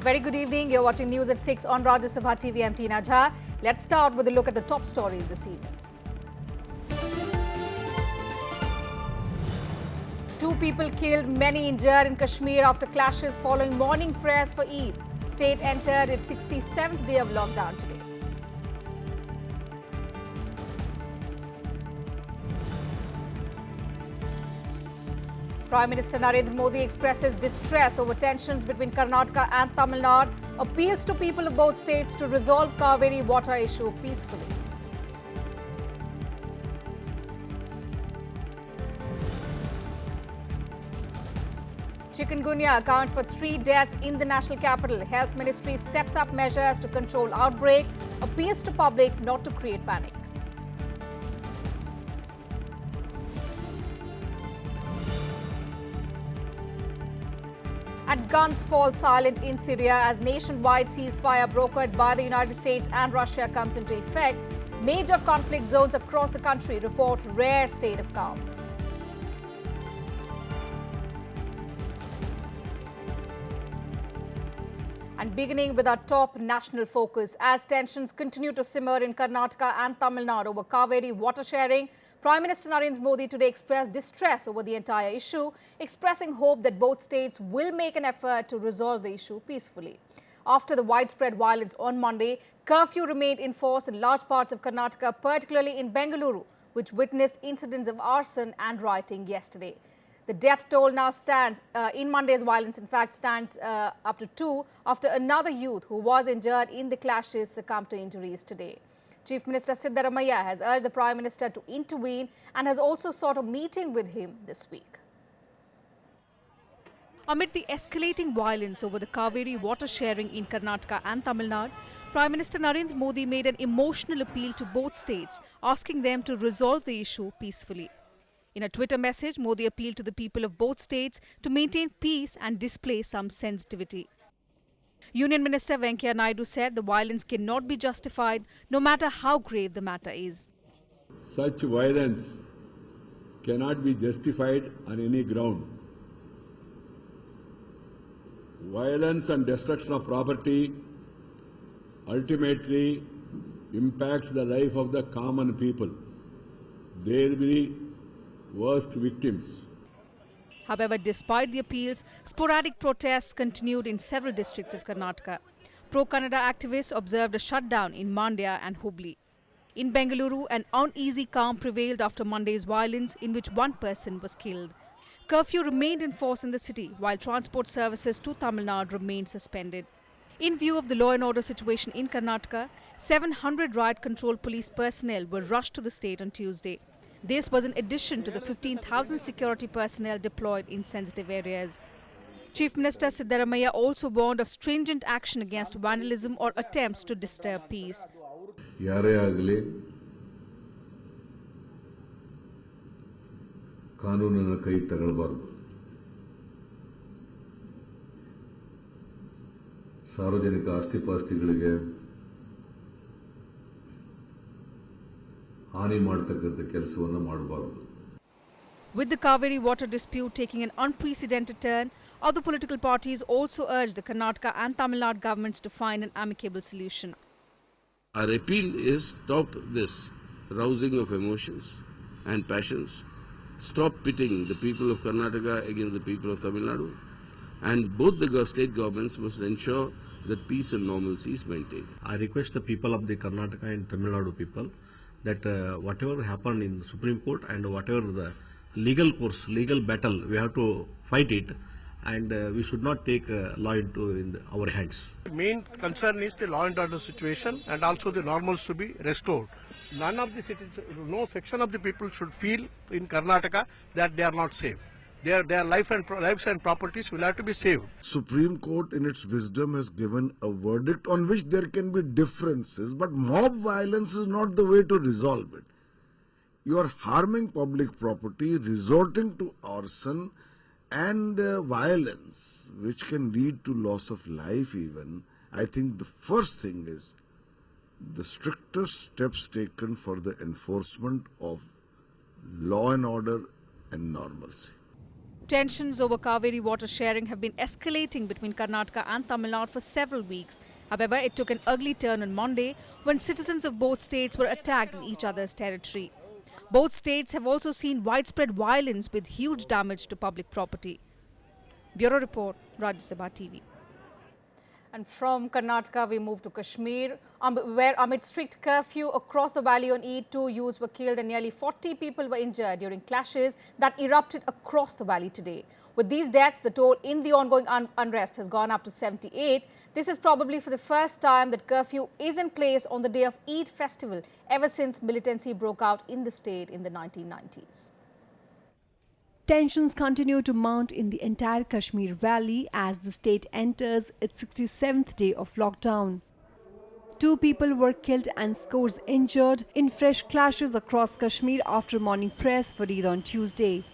Very good evening. You're watching News at 6 on Rajya Sabha TV. I'm Tina Jha. Let's start with a look at the top stories this evening. 2 people killed, many injured in Kashmir after clashes following morning prayers for Eid. State entered its 67th day of lockdown today. Prime Minister Narendra Modi expresses distress over tensions between Karnataka and Tamil Nadu, appeals to people of both states to resolve Cauvery water issue peacefully. Chikungunya accounts for 3 deaths in the national capital. Health Ministry steps up measures to control outbreak, appeals to public not to create panic. And guns fall silent in Syria as nationwide ceasefire brokered by the United States and Russia comes into effect. Major conflict zones across the country report rare state of calm. And beginning with our top national focus, as tensions continue to simmer in Karnataka and Tamil Nadu over Cauvery water sharing, Prime Minister Narendra Modi today expressed distress over the entire issue, expressing hope that both states will make an effort to resolve the issue peacefully. After the widespread violence on Monday, curfew remained in force in large parts of Karnataka, particularly in Bengaluru, which witnessed incidents of arson and rioting yesterday. The death toll now stands, in Monday's violence, in fact, stands up to 2 after another youth who was injured in the clashes succumbed to injuries today. Chief Minister Sept has urged the Prime Minister to intervene and has also sought a meeting with him this week. Amid the escalating violence over the Cauvery water sharing in Karnataka and Tamil Nadu, Prime Minister Narendra Modi made an emotional appeal to both states, asking them to resolve the issue peacefully. In a Twitter message, Modi appealed to the people of both states to maintain peace and display some sensitivity. Union Minister Venkaiah Naidu said the violence cannot be justified no matter how grave the matter is. Such violence cannot be justified on any ground. Violence and destruction of property ultimately impacts the life of the common people. They will be the worst victims. However, despite the appeals, sporadic protests continued in several districts of Karnataka. Pro-Kannada activists observed a shutdown in Mandya and Hubli. In Bengaluru, an uneasy calm prevailed after Monday's violence in which 1 person was killed. Curfew remained in force in the city, while transport services to Tamil Nadu remained suspended. In view of the law and order situation in Karnataka, 700 riot control police personnel were rushed to the state on Tuesday. This was in addition to the 15,000 security personnel deployed in sensitive areas. Chief Minister Sept also warned of stringent action against vandalism or attempts to disturb peace. ಯಾರೇ ಆಗಲಿ ಕಾನೂನನ್ನು ಕೈ ತಗೊಳ್ಳಬಾರದು. ಸಾರ್ವಜನಿಕ ಆಸ್ತಿಪಾಸ್ತಿಗಳಿಗೆ ಹಾನಿ ಮಾಡತಕ್ಕಂಥ ಕೆಲಸವನ್ನು ಮಾಡಬಾರದು. With the Cauvery water dispute taking an unprecedented turn, other political parties also urged the Karnataka and Tamil Nadu governments to find an amicable solution. Our appeal is stop this rousing of emotions and passions. Stop pitting the people of Karnataka against the people of Tamil Nadu. And both the state governments must ensure that peace and normalcy is maintained. I request the people of the Karnataka and Tamil Nadu people that whatever happened in the Supreme Court and whatever the legal course, legal battle, we have to fight it, and we should not take law into our hands. The main concern is the law and order situation, and also the normals to be restored. None of the citizens, no section of the people should feel in Karnataka that they are not safe. Their lives and properties will have to be saved. Supreme Court in its wisdom has given a verdict on which there can be differences, but mob violence is not the way to resolve it. You are harming public property, resorting to arson and violence, which can lead to loss of life even. I think the first thing is the strictest steps taken for the enforcement of law and order and normalcy. Tensions over Cauvery water sharing have been escalating between Karnataka and Tamil Nadu for several weeks. However, it took an ugly turn on Monday when citizens of both states were attacked in each other's territory. Both states have also seen widespread violence with huge damage to public property. Bureau Report, Rajya Sabha TV. And from Karnataka, we move to Kashmir, where amid strict curfew across the valley on Eid, 2 youths were killed and nearly 40 people were injured during clashes that erupted across the valley today. With these deaths, the toll in the ongoing unrest has gone up to 78. This is probably for the first time that curfew is in place on the day of Eid festival ever since militancy broke out in the state in the 1990s. Tensions continue to mount in the entire Kashmir Valley as the state enters its 67th day of lockdown. 2 people were killed and scores injured in fresh clashes across Kashmir after morning prayers for Eid on Tuesday.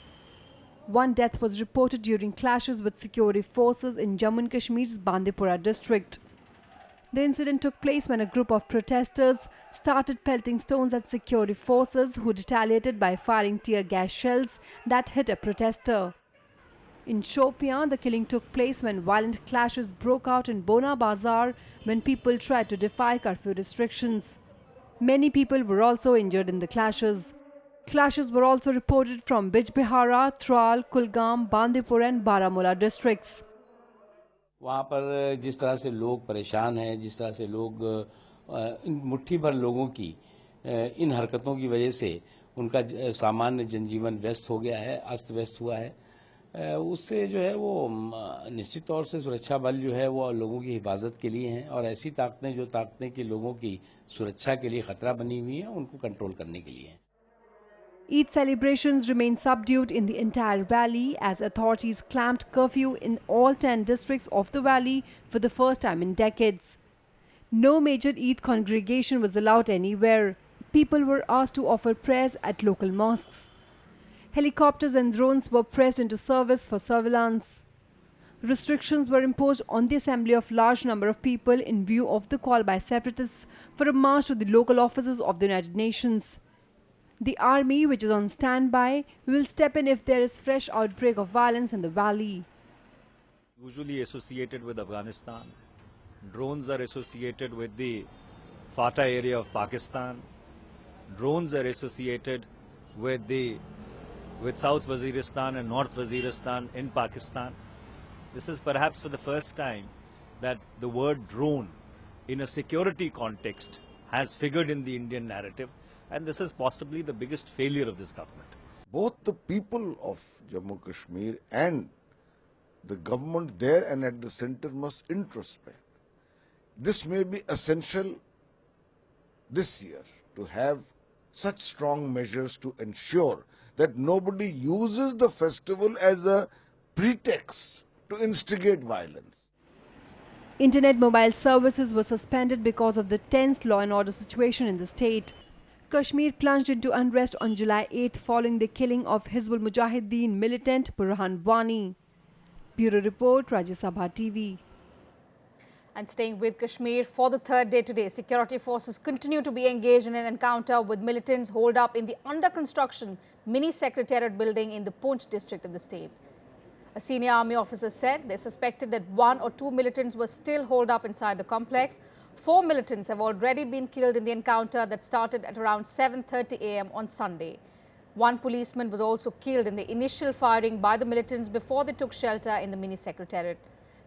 1 death was reported during clashes with security forces in Jammu and Kashmir's Bandipora district. The incident took place when a group of protesters started pelting stones at security forces who retaliated by firing tear gas shells that hit a protester. In Shopian, the killing took place when violent clashes broke out in Bona Bazar when people tried to defy curfew restrictions. Many people were also injured in the clashes. Clashes were also reported from Bijbehara, Tral, Kulgam, Bandipur and Baramulla districts. वहाँ पर जिस तरह से लोग परेशान हैं, जिस तरह से लोग इन मुट्ठी भर लोगों की इन हरकतों की वजह से उनका सामान्य जनजीवन व्यस्त हो गया है, अस्त व्यस्त हुआ है, उससे जो है वो निश्चित तौर से सुरक्षा बल जो है वो लोगों की हिफाजत के लिए हैं और ऐसी ताकतें जो ताकतें कि लोगों की सुरक्षा के लिए खतरा बनी हुई हैं उनको कंट्रोल करने के लिए हैं. Eid celebrations remain subdued in the entire valley as authorities clamped curfew in all 10 districts of the valley for the first time in decades. No major Eid congregation was allowed anywhere. People were asked to offer prayers at local mosques. Helicopters and drones were pressed into service for surveillance. Restrictions were imposed on the assembly of large number of people in view of the call by separatists for a march to the local offices of the United Nations. The army, which is on standby, will step in if there is fresh outbreak of violence in the valley. Usually associated with Afghanistan. Drones are associated with the FATA area of Pakistan. Drones are associated with South Waziristan and North Waziristan in Pakistan. This is perhaps for the first time that the word drone in a security context has figured in the Indian narrative. And this is possibly the biggest failure of this government. Both the people of Jammu Kashmir and the government there and at the center must introspect. This may be essential this year to have such strong measures to ensure that nobody uses the festival as a pretext to instigate violence. Internet mobile services were suspended because of the tense law and order situation in the state. Kashmir plunged into unrest on July 8 following the killing of Hizbul Mujahideen militant Burhan Wani. Bureau Report, Rajya Sabha TV. And staying with Kashmir for the third day today, security forces continue to be engaged in an encounter with militants holed up in the under-construction mini-secretariat building in the Poonch district of the state. A senior army officer said they suspected that 1 or 2 militants were still holed up inside the complex. 4 militants have already been killed in the encounter that started at around 7:30 a.m. on Sunday. 1 policeman was also killed in the initial firing by the militants before they took shelter in the mini-secretariat.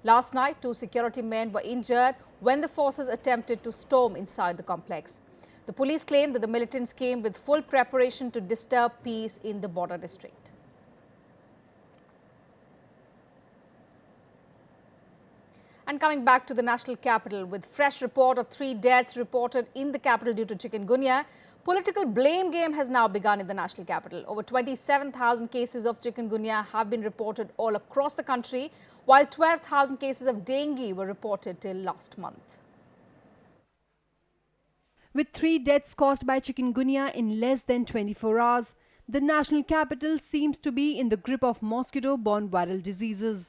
Last night, 2 security men were injured when the forces attempted to storm inside the complex. The police claimed that the militants came with full preparation to disturb peace in the border district. And coming back to the national capital, with fresh report of 3 deaths reported in the capital due to Chikungunya, political blame game has now begun in the national capital. Over 27,000 cases of Chikungunya have been reported all across the country, while 12,000 cases of dengue were reported till last month. With 3 deaths caused by Chikungunya in less than 24 hours, the national capital seems to be in the grip of mosquito-borne viral diseases.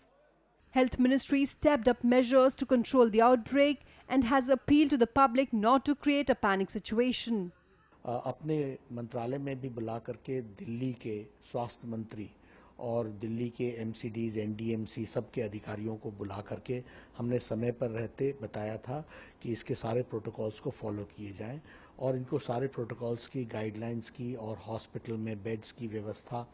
Health Ministry stepped up measures to control the outbreak and has appealed to the public not to create a panic situation. अपने मंत्रालय में भी बुला करके दिल्ली के स्वास्थ्य मंत्री और दिल्ली के MCDs, NDMC सबके अधिकारियों को बुला करके हमने समय पर रहते बताया था कि इसके सारे प्रोटोकॉल्स को फॉलो किए जाएं और इनको सारे प्रोटोकॉल्स की गाइडलाइंस की और हॉस्पिटल में बेड्स की व्यवस्था,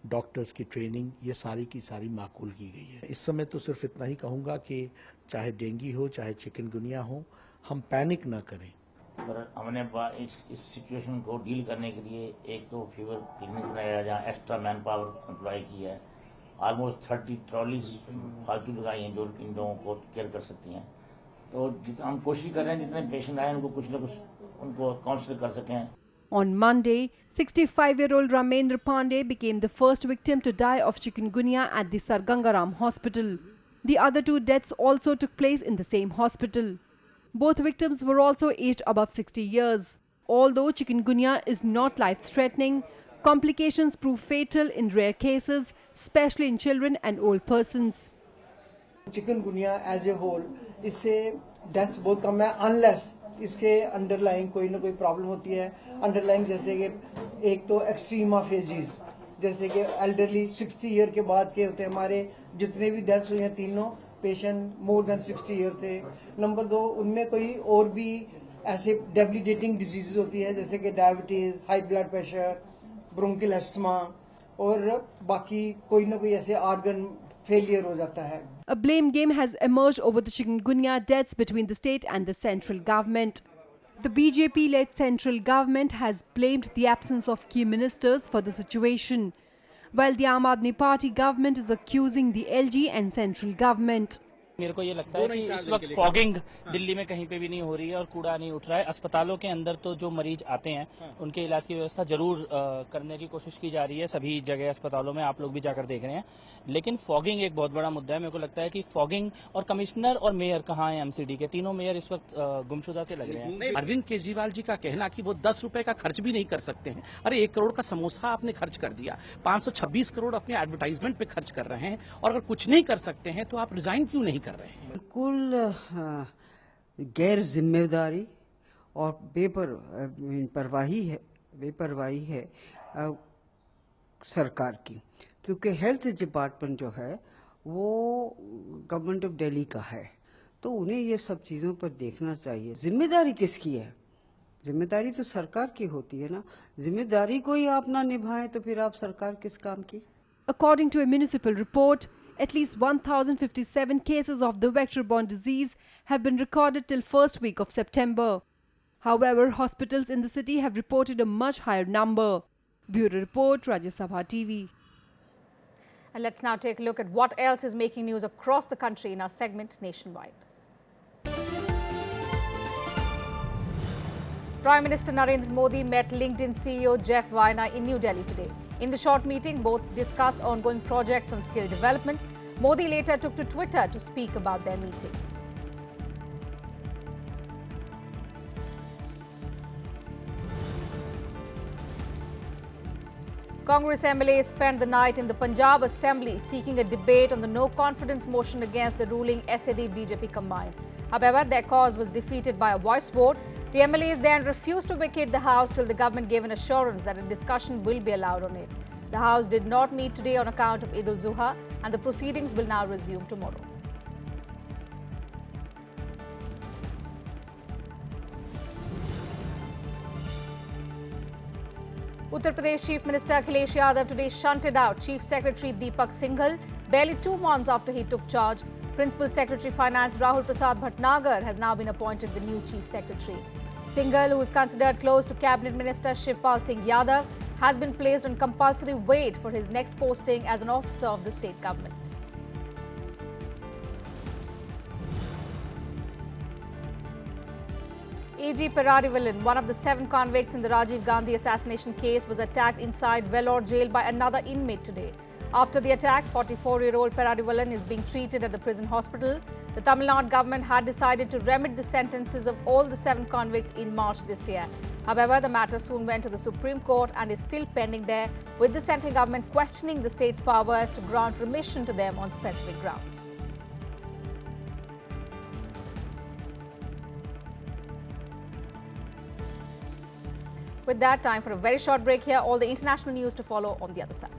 डॉक्टर्स की ट्रेनिंग, ये सारी की सारी माकूल की गई है। इस समय तो सिर्फ इतना ही कहूँगा कि चाहे डेंगू हो चाहे चिकनगुनिया हो, हम पैनिक ना करें। पर हमने इस सिचुएशन को डील करने के लिए एक तो फीवर क्लिनिक बनाया जहाँ एक्स्ट्रा मैन पावर एम्प्लॉय की है। ऑलमोस्ट 30 ट्रॉलीज फालतू लगाई हैं जो इन लोगों को केयर कर सकती हैं। तो हम कोशिश कर रहे हैं जितने पेशेंट आए उनको कुछ न कुछ उनको काउंसिल कर सकें। On Monday, 65-year-old Ramendra Pandey became the first victim to die of chikungunya at the Sargangaram hospital. The other 2 deaths also took place in the same hospital. Both victims were also aged above 60 years. Although chikungunya is not life-threatening, complications prove fatal in rare cases, especially in children and old persons. Chikungunya as a whole इससे deaths बहुत कम है unless इसके underlying कोई ना कोई problem होती है। अंडरलाइंग जैसे कि एक तो एक्सट्रीम ऑफ एजेस, जैसे कि एल्डरली 60 ईयर के बाद के होते हैं। हमारे जितने भी डेथ्स हुई हैं तीनों पेशेंट मोर देन 60 ईयर थे। नंबर 2, उनमें कोई और भी ऐसे डेबिलिटेटिंग डिजीजेज होती है जैसे कि diabetes, high blood pressure, bronchial asthma और बाकी कोई ना कोई ऐसे ऑर्गन फेलियर हो जाता है। A blame game has emerged over the chikungunya deaths between the state and the central government. The BJP-led central government has blamed the absence of key ministers for the situation, while the Aam Aadmi Party government is accusing the LG and central government. मेरे को ये लगता है कि इस वक्त fogging Delhi में कहीं पे भी नहीं हो रही है और कूड़ा नहीं उठ रहा है। अस्पतालों के अंदर तो जो मरीज आते हैं उनके इलाज की व्यवस्था जरूर करने की कोशिश की जा रही है सभी जगह अस्पतालों में, आप लोग भी जाकर देख रहे हैं। लेकिन फॉगिंग एक बहुत बड़ा मुद्दा है। मेरे को लगता है कि फॉगिंग और कमिश्नर और मेयर कहाँ हैं MCD के, तीनों मेयर इस वक्त गुमशुदा से लग रहे हैं। अरविंद केजरीवाल जी का कहना कि वो 10 रुपए का खर्च भी नहीं कर सकते हैं। अरे 1 करोड़ का समोसा आपने खर्च कर दिया, 526 करोड़ अपने एडवर्टाइजमेंट पे खर्च कर रहे हैं और अगर कुछ नहीं कर सकते हैं तो आप रिजाइन क्यों नहीं कर रहे हैं? बिल्कुल गैर जिम्मेदारी और बेपरवाही है सरकार की, क्योंकि हेल्थ डिपार्टमेंट जो है वो गवर्नमेंट ऑफ दिल्ली का है, तो उन्हें ये सब चीज़ों पर देखना चाहिए। जिम्मेदारी किसकी है? जिम्मेदारी तो सरकार की होती है ना। जिम्मेदारी को ही आप ना निभाएं तो फिर आप सरकार किस काम की? According to a municipal report, at least 1,057 cases of the vector-borne disease have been recorded till first week of September. However, hospitals in the city have reported a much higher number. Bureau Report, Rajya Sabha TV. And let's now take a look at what else is making news across the country in our segment Nationwide. Prime Minister Narendra Modi met LinkedIn CEO Jeff Weiner in New Delhi today. In the short meeting, both discussed ongoing projects on skill development. Modi later took to Twitter to speak about their meeting. Congress MLAs spent the night in the Punjab Assembly seeking a debate on the no-confidence motion against the ruling SAD-BJP combine. However, their cause was defeated by a voice vote. The MLAs then refused to vacate the House till the government gave an assurance that a discussion will be allowed on it. The House did not meet today on account of Eid al-Zuha, and the proceedings will now resume tomorrow. Uttar Pradesh Chief Minister Akhilesh Yadav today shunted out Chief Secretary Deepak Singhal barely 2 months after he took charge. Principal Secretary Finance Rahul Prasad Bhatnagar has now been appointed the new Chief Secretary. Singhal, who is considered close to Cabinet Minister Shivpal Singh Yadav, has been placed on compulsory wait for his next posting as an officer of the state government. AG Perarivalan, one of the 7 convicts in the Rajiv Gandhi assassination case, was attacked inside Vellore jail by another inmate today. After the attack, 44-year-old Perarivalan is being treated at the prison hospital. The Tamil Nadu government had decided to remit the sentences of all the 7 convicts in March this year. However, the matter soon went to the Supreme Court and is still pending there, with the central government questioning the state's powers to grant remission to them on specific grounds. With that, time for a very short break here. All the international news to follow on the other side.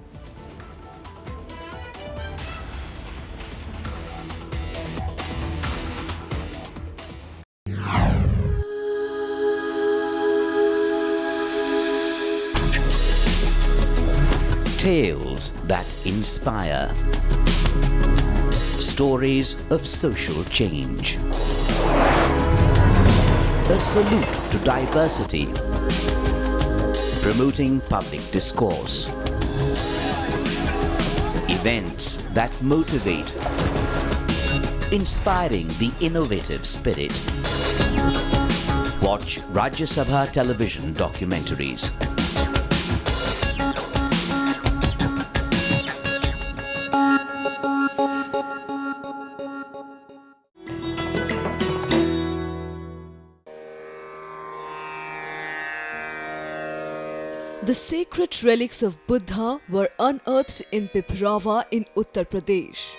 Tales that inspire. Stories of social change. A salute to diversity. Promoting public discourse. Events that motivate. Inspiring the innovative spirit. Watch Rajya Sabha television documentaries. The sacred relics of Buddha were unearthed in Piprava in Uttar Pradesh.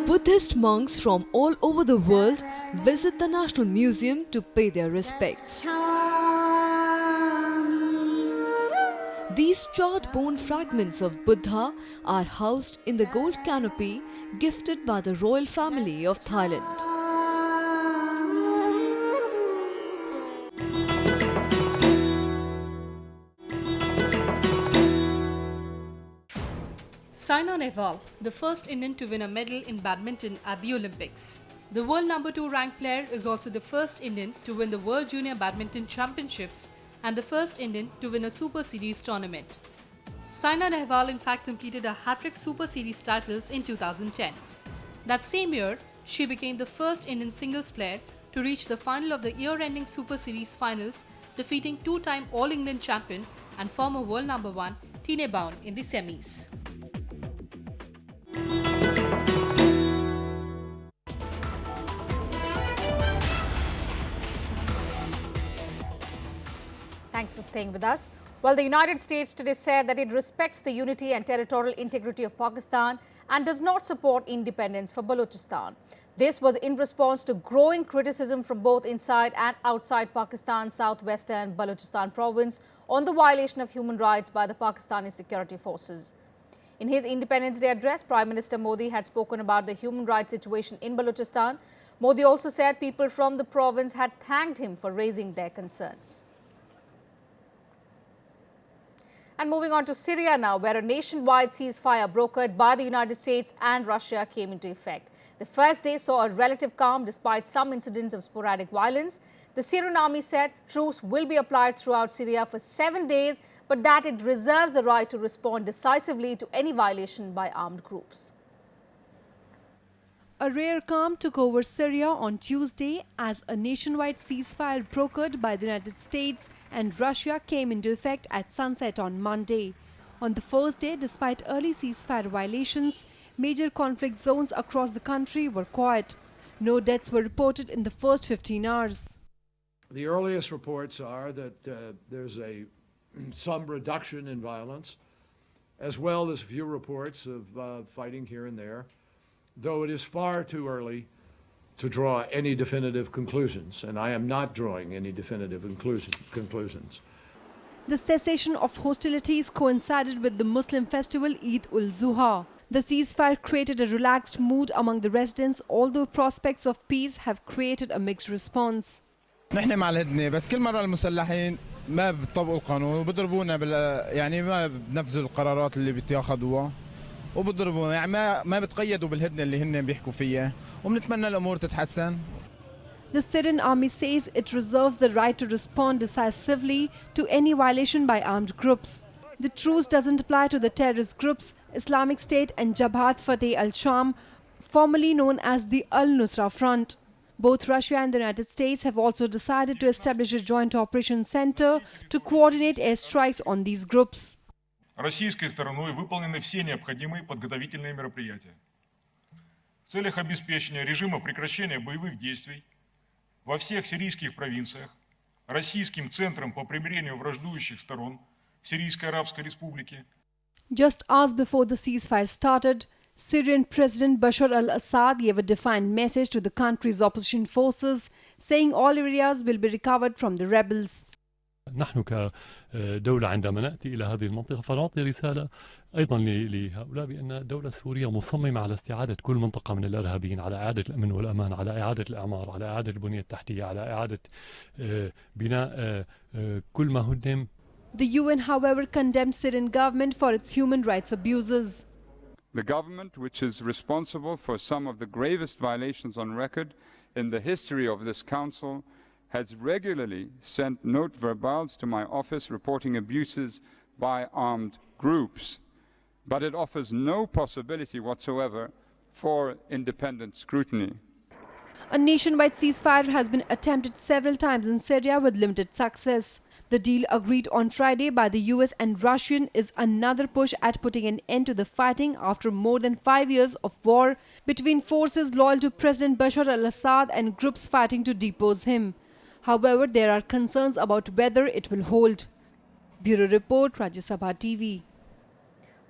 Buddhist monks from all over the world visit the National Museum to pay their respects. These charred bone fragments of Buddha are housed in the gold canopy gifted by the royal family of Thailand. Saina Nehwal, the first Indian to win a medal in badminton at the Olympics. The world #2 ranked player is also the first Indian to win the World Junior Badminton Championships and the first Indian to win a Super Series tournament. Saina Nehwal in fact completed a hat-trick Super Series titles in 2010. That same year, she became the first Indian singles player to reach the final of the year-ending Super Series finals, defeating two-time All-England champion and former world #1 Tine Baun in the semis. Thanks for staying with us. Well, the United States today said that it respects the unity and territorial integrity of Pakistan and does not support independence for Balochistan. This was in response to growing criticism from both inside and outside Pakistan's southwestern Balochistan province on the violation of human rights by the Pakistani security forces. In his Independence Day address, Prime Minister Modi had spoken about the human rights situation in Balochistan. Modi also said people from the province had thanked him for raising their concerns. And moving on to Syria now, where a nationwide ceasefire brokered by the United States and Russia came into effect. The first day saw a relative calm despite some incidents of sporadic violence. The Syrian army said truce will be applied throughout Syria for 7 days, but that it reserves the right to respond decisively to any violation by armed groups. A rare calm took over Syria on Tuesday as a nationwide ceasefire brokered by the United States and Russia came into effect at sunset on Monday. On the first day, despite early ceasefire violations, major conflict zones across the country were quiet. No deaths were reported in the first 15 hours. The earliest reports are that there's some reduction in violence, as well as a few reports of fighting here and there, though it is far too early to draw any definitive conclusions, and I am not drawing any definitive conclusions. The cessation of hostilities coincided with the Muslim festival Eid ul-Zuha. The ceasefire created a relaxed mood among the residents, although prospects of peace have created a mixed response. نحن مع الهدنة بس كل مرة المسلحين ما بيطبقوا القانون وبضربونا يعني ما بنفذوا القرارات اللي بيتاخذوها وبضربونا يعني ما بتقيدوا بالهدنة اللي هن بيحكوا فيها وبنتمنى الأمور تتحسن. The Syrian army says it reserves the right to respond decisively to any violation by armed groups. The truce doesn't apply to the terrorist groups Islamic State and Jabhat Fateh al-Sham, formerly known as the Al-Nusra Front. Both Russia and the United States have also decided to establish a joint operations center to coordinate airstrikes on these groups. Российской стороной выполнены все необходимые подготовительные мероприятия в целях обеспечения режима прекращения боевых действий во всех сирийских провинциях, Российским центром по примирению враждующих сторон в Сирийской Арабской Республике. Just hours before the ceasefire started, Syrian President Bashar al-Assad gave a defiant message to the country's opposition forces, saying all areas will be recovered from the rebels. نحن كدولة عندما نأتي إلى هذه المنطقة فنعطي رسالة أيضا لهؤلاء بأن الدولة السورية مصممة على استعادة كل منطقة من الإرهابيين، على إعادة الأمن والأمان، على إعادة الإعمار، على إعادة البنية التحتية، على إعادة بناء كل ما هدم The UN, however, condemned Syrian government for its human rights abuses. The government, which is responsible for some of the gravest violations on record in the history of this council, has regularly sent note verbals to my office reporting abuses by armed groups. But it offers no possibility whatsoever for independent scrutiny. A nationwide ceasefire has been attempted several times in Syria with limited success. The deal agreed on Friday by the US and Russia is another push at putting an end to the fighting after more than 5 years of war between forces loyal to President Bashar al-Assad and groups fighting to depose him. However, there are concerns about whether it will hold. Bureau Report, Rajya Sabha TV.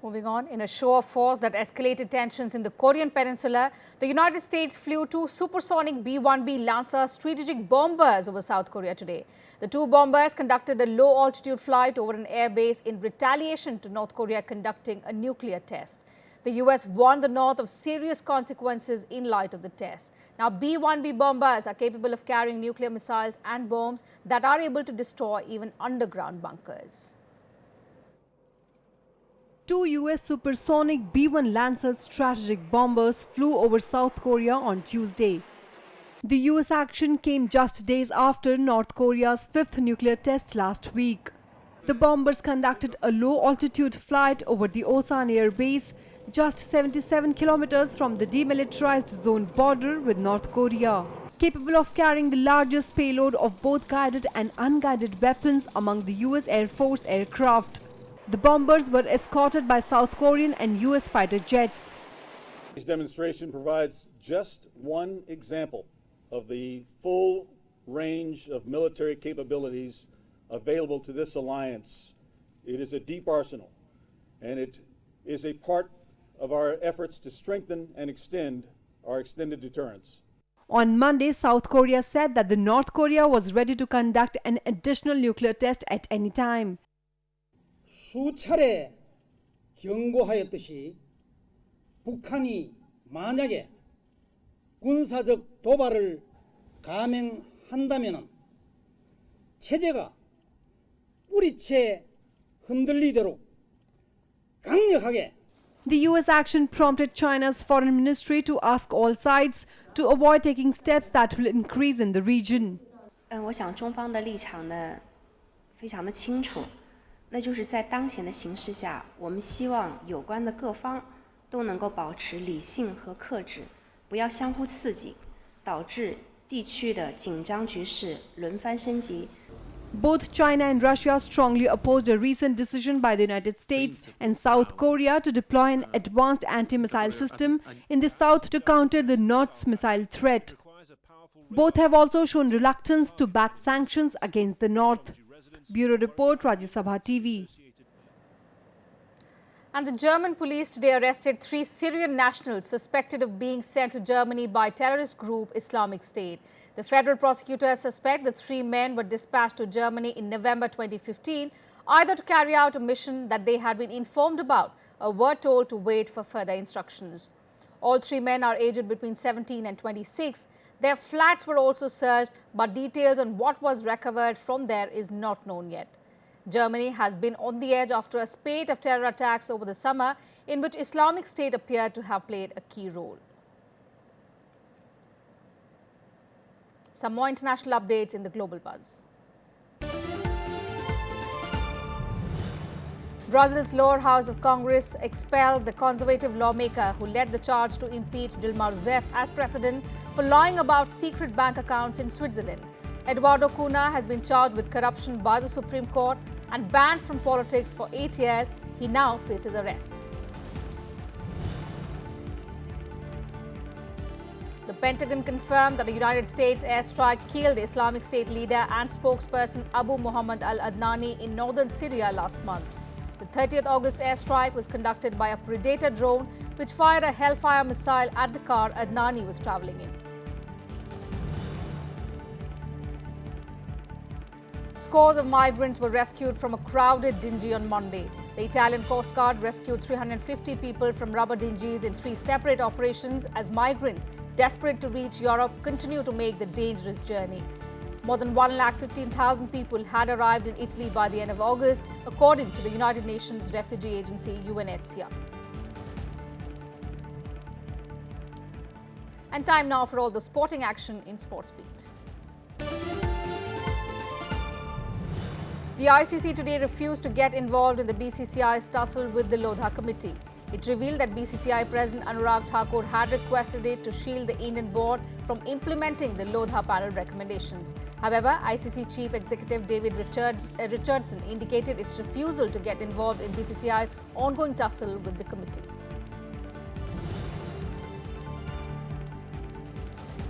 Moving on, in a show of force that escalated tensions in the Korean Peninsula, the United States flew two supersonic B-1B Lancer strategic bombers over South Korea today. The two bombers conducted a low-altitude flight over an airbase in retaliation to North Korea conducting a nuclear test. The US warned the North of serious consequences in light of the test. Now, B-1B bombers are capable of carrying nuclear missiles and bombs that are able to destroy even underground bunkers. Two US supersonic B-1 Lancer strategic bombers flew over South Korea on Tuesday. The US action came just days after North Korea's fifth nuclear test last week. The bombers conducted a low-altitude flight over the Osan Air Base, just 77 kilometers from the demilitarized zone border with North Korea. Capable of carrying the largest payload of both guided and unguided weapons among the US Air Force aircraft. The bombers were escorted by South Korean and US fighter jets. This demonstration provides just one example of the full range of military capabilities available to this alliance. It is a deep arsenal, and it is a part of our efforts to strengthen and extend our extended deterrence. On Monday, South Korea said that the North Korea was ready to conduct an additional nuclear test at any time. 수차례 경고하였듯이 북한이 만약에 군사적 도발을 감행한다면 체제가 뿌리채 흔들리도록 강력하게. The US action prompted China's foreign ministry to ask all sides to avoid taking steps that will increase in the region. 我想中方的立场呢非常的清楚，那就是在当前的形势下，我们希望有关的各方都能够保持理性和克制，不要相互刺激，导致地区的紧张局势轮番升级。 Both China and Russia strongly opposed a recent decision by the United States and South Korea to deploy an advanced anti-missile system in the south to counter the North's missile threat. Both have also shown reluctance to back sanctions against the North. Bureau Report, Rajya Sabha TV. And the German police today arrested 3 Syrian nationals suspected of being sent to Germany by terrorist group Islamic State. The federal prosecutors suspect the 3 men were dispatched to Germany in November 2015, either to carry out a mission that they had been informed about or were told to wait for further instructions. All 3 men are aged between 17 and 26. Their flats were also searched, but details on what was recovered from there is not known yet. Germany has been on the edge after a spate of terror attacks over the summer in which Islamic State appeared to have played a key role. Some more international updates in the Global Buzz. Brazil's lower house of Congress expelled the conservative lawmaker who led the charge to impeach Dilma Rousseff as president for lying about secret bank accounts in Switzerland. Eduardo Cunha has been charged with corruption by the Supreme Court and banned from politics for 8 years. He now faces arrest. The Pentagon confirmed that a United States airstrike killed Islamic State leader and spokesperson Abu Muhammad al-Adnani in northern Syria last month. The 30th August airstrike was conducted by a Predator drone which fired a Hellfire missile at the car Adnani was travelling in. Scores of migrants were rescued from a crowded dinghy on Monday. The Italian Coast Guard rescued 350 people from rubber dinghies in 3 separate operations as migrants, desperate to reach Europe, continue to make the dangerous journey. More than 115,000 people had arrived in Italy by the end of August, according to the United Nations Refugee Agency UNHCR. And time now for all the sporting action in SportsBeat. The ICC today refused to get involved in the BCCI's tussle with the Lodha Committee. It revealed that BCCI President Anurag Thakur had requested it to shield the Indian board from implementing the Lodha panel recommendations. However, ICC Chief Executive David Richardson indicated its refusal to get involved in BCCI's ongoing tussle with the committee.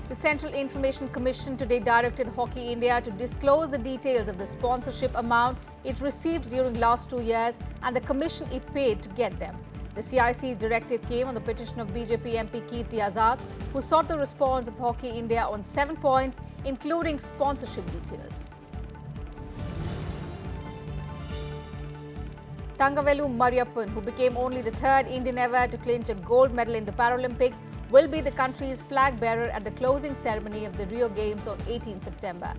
The Central Information Commission today directed Hockey India to disclose the details of the sponsorship amount it received during last 2 years and the commission it paid to get them. The CIC's directive came on the petition of BJP MP Kirti Azad, who sought the response of Hockey India on 7 points, including sponsorship details. Thangavelu Mariyappan, who became only the third Indian ever to clinch a gold medal in the Paralympics, will be the country's flag bearer at the closing ceremony of the Rio Games on 18 September.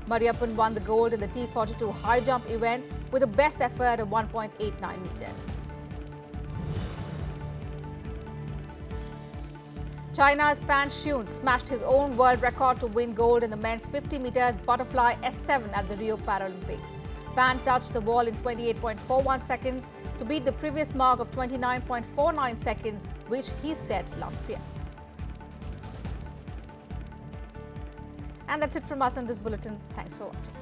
Mariyappan won the gold in the T42 high jump event with a best effort of 1.89 meters. China's Pan Shun smashed his own world record to win gold in the men's 50 meters butterfly S7 at the Rio Paralympics. Pan touched the wall in 28.41 seconds to beat the previous mark of 29.49 seconds, which he set last year. And that's it from us in this bulletin. Thanks for watching.